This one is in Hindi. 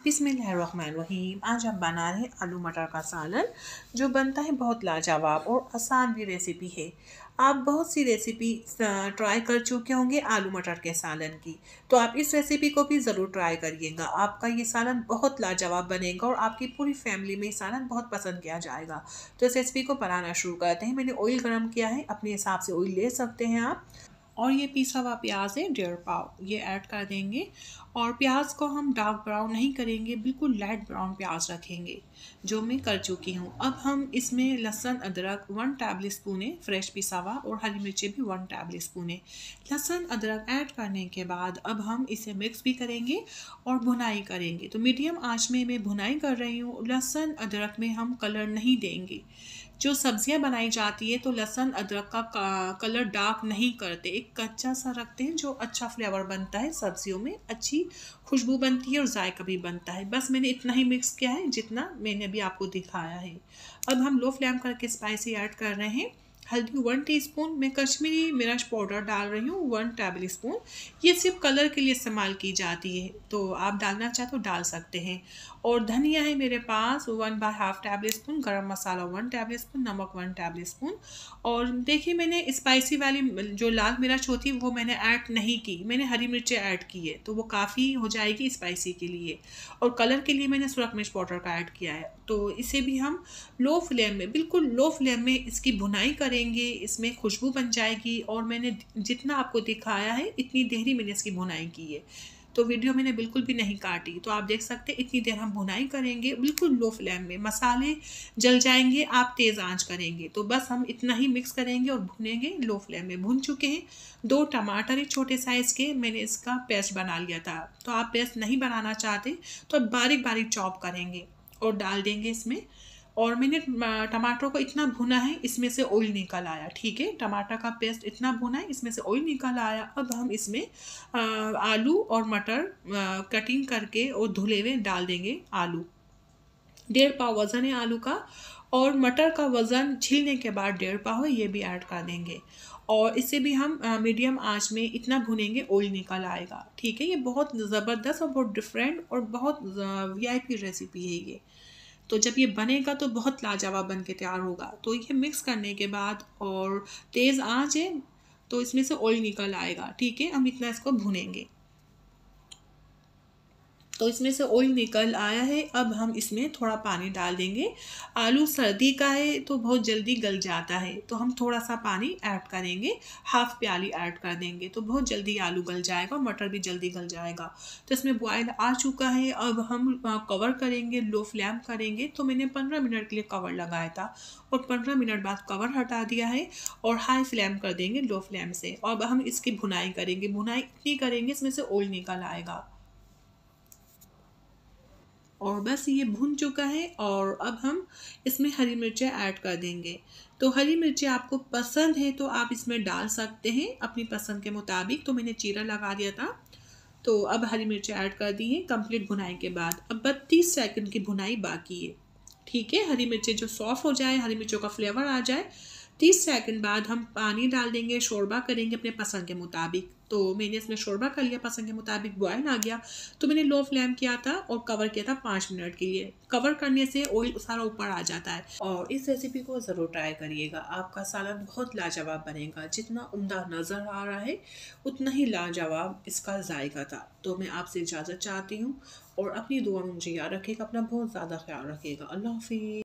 बिस्मिल्लाहिर्रहमानिर्रहीम। आज हम बना रहे हैं आलू मटर का सालन, जो बनता है बहुत लाजवाब और आसान भी रेसिपी है। आप बहुत सी रेसिपी ट्राई कर चुके होंगे आलू मटर के सालन की, तो आप इस रेसिपी को भी ज़रूर ट्राई करिएगा। आपका ये सालन बहुत लाजवाब बनेगा और आपकी पूरी फैमिली में सालन बहुत पसंद किया जाएगा। तो इस रेसिपी को बनाना शुरू करते हैं। मैंने ऑयल गर्म किया है, अपने हिसाब से ऑयल ले सकते हैं आप। और ये पिसा हुआ प्याज है 1.5 पाव, ये ऐड कर देंगे। और प्याज को हम डार्क ब्राउन नहीं करेंगे, बिल्कुल लाइट ब्राउन प्याज रखेंगे, जो मैं कर चुकी हूँ। अब हम इसमें लहसुन अदरक 1 टेबल स्पून है फ्रेश पिसा हुआ, और हरी मिर्ची भी 1 टेबल स्पून है। लहसुन अदरक ऐड करने के बाद अब हम इसे मिक्स भी करेंगे और भुनाई करेंगे। तो मीडियम आंच में मैं भुनाई कर रही हूँ। लहसुन अदरक में हम कलर नहीं देंगे। जो सब्जियां बनाई जाती है तो लहसुन अदरक का कलर डार्क नहीं करते, एक कच्चा सा रखते हैं, जो अच्छा फ्लेवर बनता है सब्जियों में, अच्छी खुशबू बनती है और जायका भी बनता है। बस मैंने इतना ही मिक्स किया है जितना मैंने अभी आपको दिखाया है। अब हम लो फ्लेम करके स्पाइसी ऐड कर रहे हैं। हल्दी 1 टीस्पून, मैं कश्मीरी मिर्च पाउडर डाल रही हूँ 1 टेबल स्पून। ये सिर्फ कलर के लिए इस्तेमाल की जाती है, तो आप डालना चाहे तो डाल सकते हैं। और धनिया है मेरे पास 1/2 टेबल स्पून, गरम मसाला 1 टेबल स्पून, नमक 1 टेबल स्पून। और देखिए मैंने स्पाइसी वाली जो लाल मिर्च होती है वो मैंने ऐड नहीं की, मैंने हरी मिर्चें ऐड की है, तो वो काफ़ी हो जाएगी स्पाइसी के लिए। और कलर के लिए मैंने सुरख मिर्च पाउडर का ऐड किया है। तो इसे भी हम लो फ्लेम में, बिल्कुल लो फ्लेम में इसकी भुनाई करेंगे, इसमें खुशबू बन जाएगी। और मैंने जितना आपको दिखाया है इतनी देर ही मैंने इसकी भुनाई की है, तो वीडियो मैंने बिल्कुल भी नहीं काटी। तो आप देख सकते हैं इतनी देर हम भुनाई करेंगे बिल्कुल लो फ्लेम में। मसाले जल जाएंगे, आप तेज़ आंच करेंगे। तो बस हम इतना ही मिक्स करेंगे और भुनेंगे लो फ्लेम में। भुन चुके हैं। 2 टमाटर है छोटे साइज़ के, मैंने इसका पेस्ट बना लिया था। तो आप पेस्ट नहीं बनाना चाहते तो आप बारीक बारीक चॉप करेंगे और डाल देंगे इसमें। और मैंने टमाटर को इतना भुना है, इसमें से ऑयल निकल आया। ठीक है, टमाटर का पेस्ट इतना भुना है, इसमें से ऑयल निकल आया। अब हम इसमें आलू और मटर कटिंग करके और धुले हुए डाल देंगे। आलू 1.5 पाव वज़न है आलू का, और मटर का वज़न छीलने के बाद 1.5 पाव है, ये भी ऐड कर देंगे। और इसे भी हम मीडियम आंच में इतना भुनेंगे ऑयल निकल आएगा। ठीक है, ये बहुत ज़बरदस्त और बहुत डिफरेंट और बहुत वीआईपी रेसिपी है ये। तो जब ये बनेगा तो बहुत लाजवाब बन के तैयार होगा। तो ये मिक्स करने के बाद, और तेज़ आंच है, तो इसमें से ऑयल निकल आएगा। ठीक है, हम इतना इसको भुनेंगे। तो इसमें से ऑयल निकल आया है। अब हम इसमें थोड़ा पानी डाल देंगे। आलू सर्दी का है तो बहुत जल्दी गल जाता है, तो हम थोड़ा सा पानी ऐड करेंगे, हाफ प्याली ऐड कर देंगे, तो बहुत जल्दी आलू गल जाएगा और मटर भी जल्दी गल जाएगा। तो इसमें बॉयल आ चुका है। अब हम कवर करेंगे, लो फ्लेम करेंगे। तो मैंने 15 मिनट के लिए कवर लगाया था, और 15 मिनट बाद कवर हटा दिया है और हाई फ्लेम कर देंगे लो फ्लेम से। अब हम इसकी भुनाई करेंगे। भुनाई इतनी करेंगे इसमें से ऑयल निकल आएगा। और बस ये भुन चुका है। और अब हम इसमें हरी मिर्चें ऐड कर देंगे। तो हरी मिर्चें आपको पसंद है तो आप इसमें डाल सकते हैं अपनी पसंद के मुताबिक। तो मैंने चीरा लगा दिया था। तो अब हरी मिर्चें ऐड कर दी हैं कंप्लीट भुनाई के बाद। अब 32 सेकंड की भुनाई बाकी है। ठीक है, हरी मिर्चें जो सॉफ्ट हो जाए, हरी मिर्चों का फ्लेवर आ जाए, 30 सेकंड बाद हम पानी डाल देंगे, शोरबा करेंगे अपने पसंद के मुताबिक। तो मैंने इसमें शोरबा कर लिया, पसंद के मुताबिक बॉयल आ गया। तो मैंने लो फ्लेम किया था और कवर किया था 5 मिनट के लिए। कवर करने से ऑयल सारा ऊपर आ जाता है। और इस रेसिपी को ज़रूर ट्राई करिएगा, आपका सालन बहुत लाजवाब बनेगा। जितना उम्दा नज़र आ रहा है उतना ही लाजवाब इसका जायका था। तो मैं आपसे इजाज़त चाहती हूँ, और अपनी दुआ में मुझे याद रखिएगा, अपना बहुत ज़्यादा ख्याल रखिएगा। अल्लाह हाफिज़।